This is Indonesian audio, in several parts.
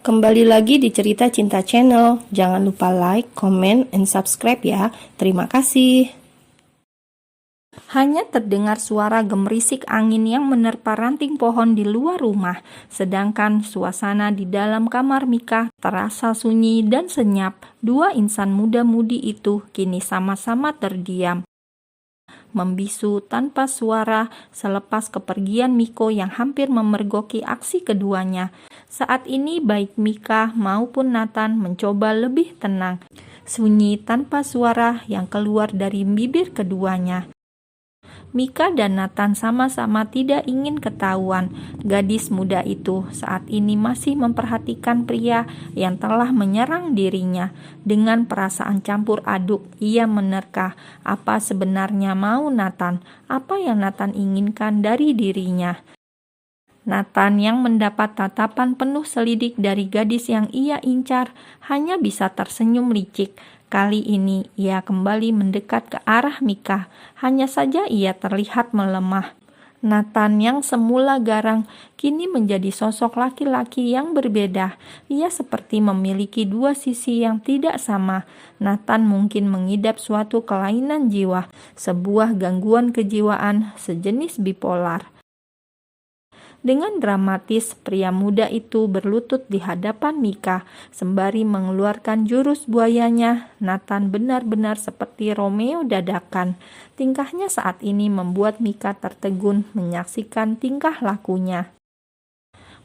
Kembali lagi di Cerita Cinta Channel. Jangan lupa like, comment, and subscribe ya. Terima kasih. Hanya terdengar suara gemerisik angin yang menerpa ranting pohon di luar rumah, sedangkan suasana di dalam kamar Mika terasa sunyi dan senyap. Dua insan muda-mudi itu kini sama-sama terdiam, membisu tanpa suara selepas kepergian Miko yang hampir memergoki aksi keduanya. Saat ini baik Mika maupun Nathan mencoba lebih tenang. Sunyi tanpa suara yang keluar dari bibir keduanya. Mika dan Nathan sama-sama tidak ingin ketahuan. Gadis muda itu saat ini masih memperhatikan pria yang telah menyerang dirinya. Dengan perasaan campur aduk, ia menerka apa sebenarnya mau Nathan, apa yang Nathan inginkan dari dirinya. Nathan yang mendapat tatapan penuh selidik dari gadis yang ia incar hanya bisa tersenyum licik. Kali ini ia kembali mendekat ke arah Mika, hanya saja ia terlihat melemah. Nathan yang semula garang kini menjadi sosok laki-laki yang berbeda. Ia seperti memiliki dua sisi yang tidak sama. Nathan mungkin mengidap suatu kelainan jiwa, sebuah gangguan kejiwaan sejenis bipolar. Dengan dramatis, pria muda itu berlutut di hadapan Mika, sembari mengeluarkan jurus buayanya. Nathan benar-benar seperti Romeo dadakan. Tingkahnya saat ini membuat Mika tertegun menyaksikan tingkah lakunya.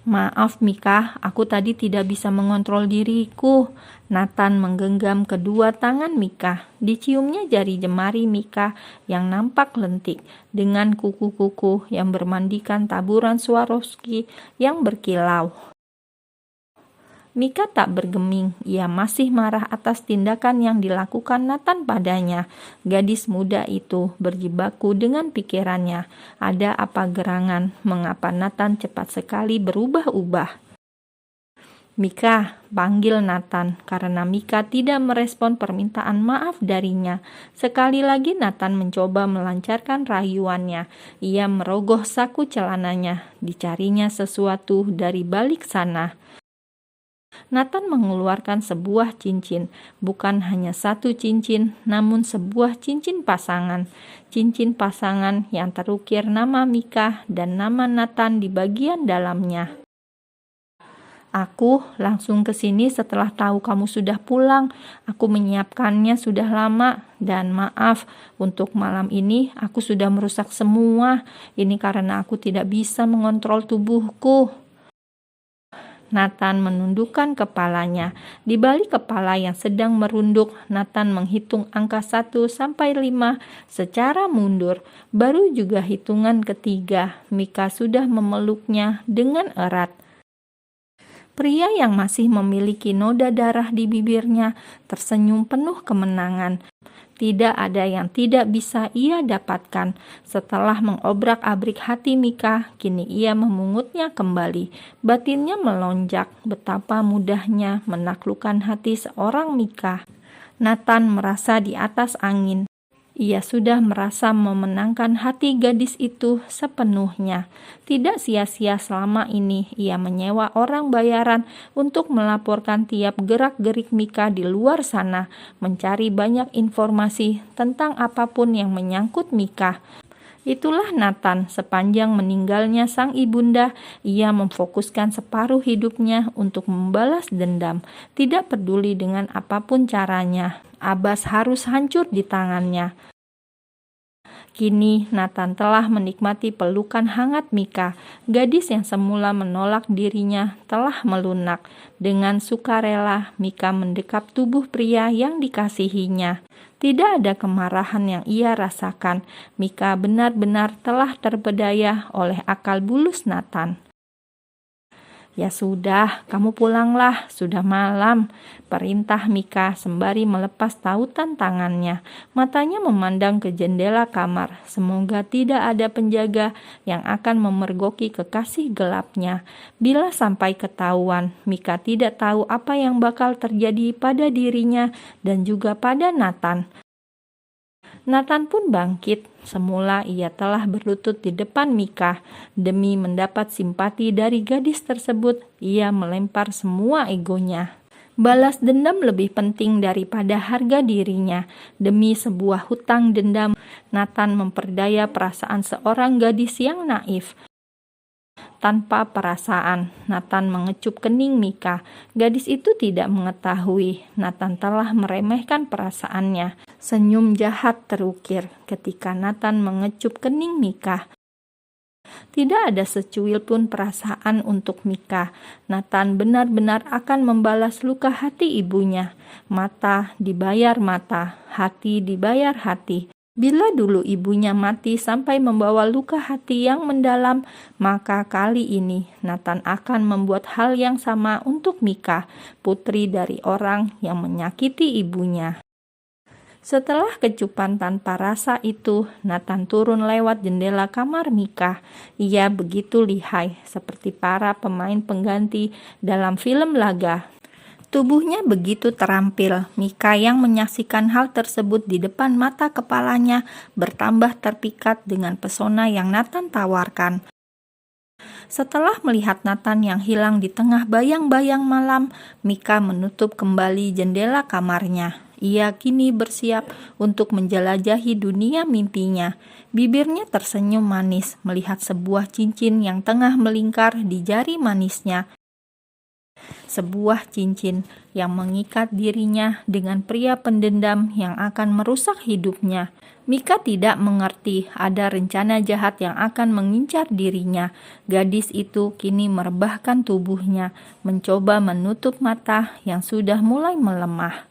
Maaf Mika, aku tadi tidak bisa mengontrol diriku. Nathan menggenggam kedua tangan Mika. Diciumnya jari jemari Mika yang nampak lentik dengan kuku-kuku yang bermandikan taburan Swarovski yang berkilau. Mika tak bergeming, ia masih marah atas tindakan yang dilakukan Nathan padanya. Gadis muda itu berjibaku dengan pikirannya. Ada apa gerangan? Mengapa Nathan cepat sekali berubah-ubah? Mika, panggil Nathan, karena Mika tidak merespon permintaan maaf darinya. Sekali lagi Nathan mencoba melancarkan rayuannya. Ia merogoh saku celananya, dicarinya sesuatu dari balik sana. Nathan mengeluarkan sebuah cincin, bukan hanya satu cincin, namun sebuah cincin pasangan. Cincin pasangan yang terukir nama Mika dan nama Nathan di bagian dalamnya. Aku langsung ke sini setelah tahu kamu sudah pulang. Aku menyiapkannya sudah lama dan maaf untuk malam ini aku sudah merusak semua. Ini karena aku tidak bisa mengontrol tubuhku. Nathan menundukkan kepalanya. Di balik kepala yang sedang merunduk, Nathan menghitung angka 1 sampai 5 secara mundur. Baru juga hitungan ketiga, Mika sudah memeluknya dengan erat. Pria yang masih memiliki noda darah di bibirnya tersenyum penuh kemenangan. Tidak ada yang tidak bisa ia dapatkan. Setelah mengobrak-abrik hati Mika, kini ia memungutnya kembali. Batinnya melonjak, betapa mudahnya menaklukkan hati seorang Mika. Nathan merasa di atas angin. Ia sudah merasa memenangkan hati gadis itu sepenuhnya. Tidak sia-sia selama ini ia menyewa orang bayaran untuk melaporkan tiap gerak-gerik Mika di luar sana, mencari banyak informasi tentang apapun yang menyangkut Mika. Itulah Nathan, sepanjang meninggalnya sang ibunda, ia memfokuskan separuh hidupnya untuk membalas dendam. Tidak peduli dengan apapun caranya, Abbas harus hancur di tangannya. Kini Nathan telah menikmati pelukan hangat Mika. Gadis yang semula menolak dirinya telah melunak. Dengan sukarela Mika mendekap tubuh pria yang dikasihinya. Tidak ada kemarahan yang ia rasakan. Mika benar-benar telah terpedaya oleh akal bulus Nathan. Ya sudah, kamu pulanglah, sudah malam, perintah Mika sembari melepas tautan tangannya. Matanya memandang ke jendela kamar, semoga tidak ada penjaga yang akan memergoki kekasih gelapnya. Bila sampai ketahuan, Mika tidak tahu apa yang bakal terjadi pada dirinya dan juga pada Nathan. Nathan pun bangkit. Semula ia telah berlutut di depan Mika. Demi mendapat simpati dari gadis tersebut, ia melempar semua egonya. Balas dendam lebih penting daripada harga dirinya. Demi sebuah hutang dendam, Nathan memperdaya perasaan seorang gadis yang naif. Tanpa perasaan, Nathan mengecup kening Mika. Gadis itu tidak mengetahui Nathan telah meremehkan perasaannya. Senyum jahat terukir ketika Nathan mengecup kening Mika. Tidak ada secuil pun perasaan untuk Mika. Nathan benar-benar akan membalas luka hati ibunya. Mata dibayar mata, hati dibayar hati. Bila dulu ibunya mati sampai membawa luka hati yang mendalam, maka kali ini Nathan akan membuat hal yang sama untuk Mika, putri dari orang yang menyakiti ibunya. Setelah kecupan tanpa rasa itu, Nathan turun lewat jendela kamar Mika. Ia begitu lihai, seperti para pemain pengganti dalam film laga. Tubuhnya begitu terampil. Mika yang menyaksikan hal tersebut di depan mata kepalanya bertambah terpikat dengan pesona yang Nathan tawarkan. Setelah melihat Nathan yang hilang di tengah bayang-bayang malam, Mika menutup kembali jendela kamarnya. Ia kini bersiap untuk menjelajahi dunia mimpinya. Bibirnya tersenyum manis melihat sebuah cincin yang tengah melingkar di jari manisnya. Sebuah cincin yang mengikat dirinya dengan pria pendendam yang akan merusak hidupnya. Mika tidak mengerti ada rencana jahat yang akan mengincar dirinya. Gadis itu kini merebahkan tubuhnya, mencoba menutup mata yang sudah mulai melemah.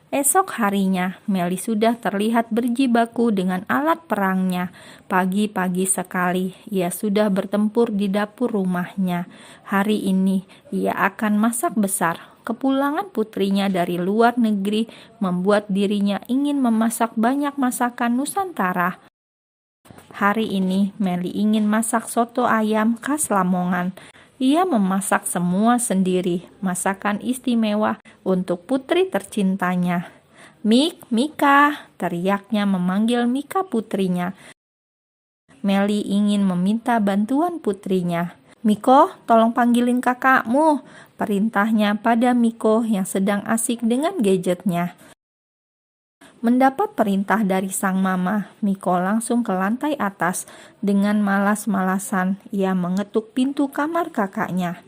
Esok harinya, Meli sudah terlihat berjibaku dengan alat perangnya. Pagi-pagi sekali, ia sudah bertempur di dapur rumahnya. Hari ini, ia akan masak besar. Kepulangan putrinya dari luar negeri membuat dirinya ingin memasak banyak masakan Nusantara. Hari ini, Meli ingin masak soto ayam khas Lamongan. Ia memasak semua sendiri, masakan istimewa untuk putri tercintanya. Mika, teriaknya memanggil Mika putrinya. Meli ingin meminta bantuan putrinya. Miko, tolong panggilin kakakmu, perintahnya pada Miko yang sedang asik dengan gadgetnya. Mendapat perintah dari sang mama, Miko langsung ke lantai atas. Dengan malas-malasan, ia mengetuk pintu kamar kakaknya.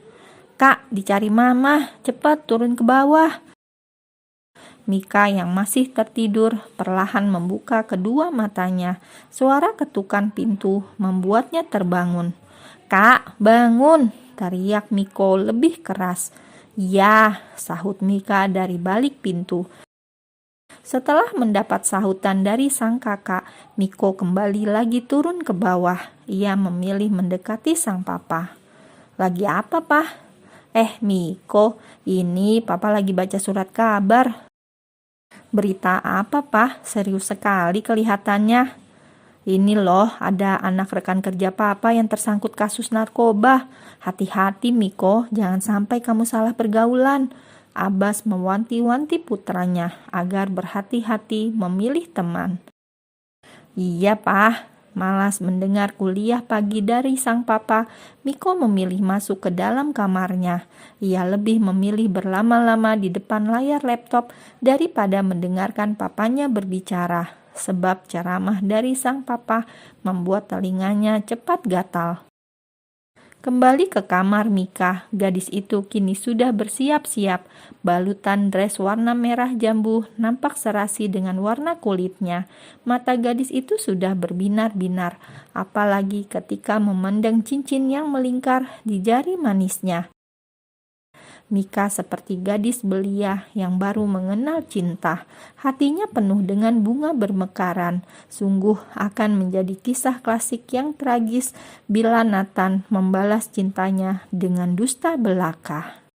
Kak, dicari mama, cepat turun ke bawah. Mika yang masih tertidur perlahan membuka kedua matanya. Suara ketukan pintu membuatnya terbangun. Kak, bangun, teriak Miko lebih keras. Ya, sahut Mika dari balik pintu. Setelah mendapat sahutan dari sang kakak, Miko kembali lagi turun ke bawah. Ia memilih mendekati sang papa. Lagi apa, Pak? Miko, ini papa lagi baca surat kabar. Berita apa, Pak? Serius sekali kelihatannya. Ini loh, ada anak rekan kerja papa yang tersangkut kasus narkoba. Hati-hati, Miko, jangan sampai kamu salah pergaulan. Abbas mewanti-wanti putranya agar berhati-hati memilih teman. Iya, Pak. Malas mendengar kuliah pagi dari sang papa, Miko memilih masuk ke dalam kamarnya. Ia lebih memilih berlama-lama di depan layar laptop daripada mendengarkan papanya berbicara, sebab ceramah dari sang papa membuat telinganya cepat gatal. Kembali ke kamar Mika, gadis itu kini sudah bersiap-siap. Balutan dress warna merah jambu nampak serasi dengan warna kulitnya. Mata gadis itu sudah berbinar-binar, apalagi ketika memandang cincin yang melingkar di jari manisnya. Mika seperti gadis belia yang baru mengenal cinta. Hatinya penuh dengan bunga bermekaran. Sungguh akan menjadi kisah klasik yang tragis bila Nathan membalas cintanya dengan dusta belaka.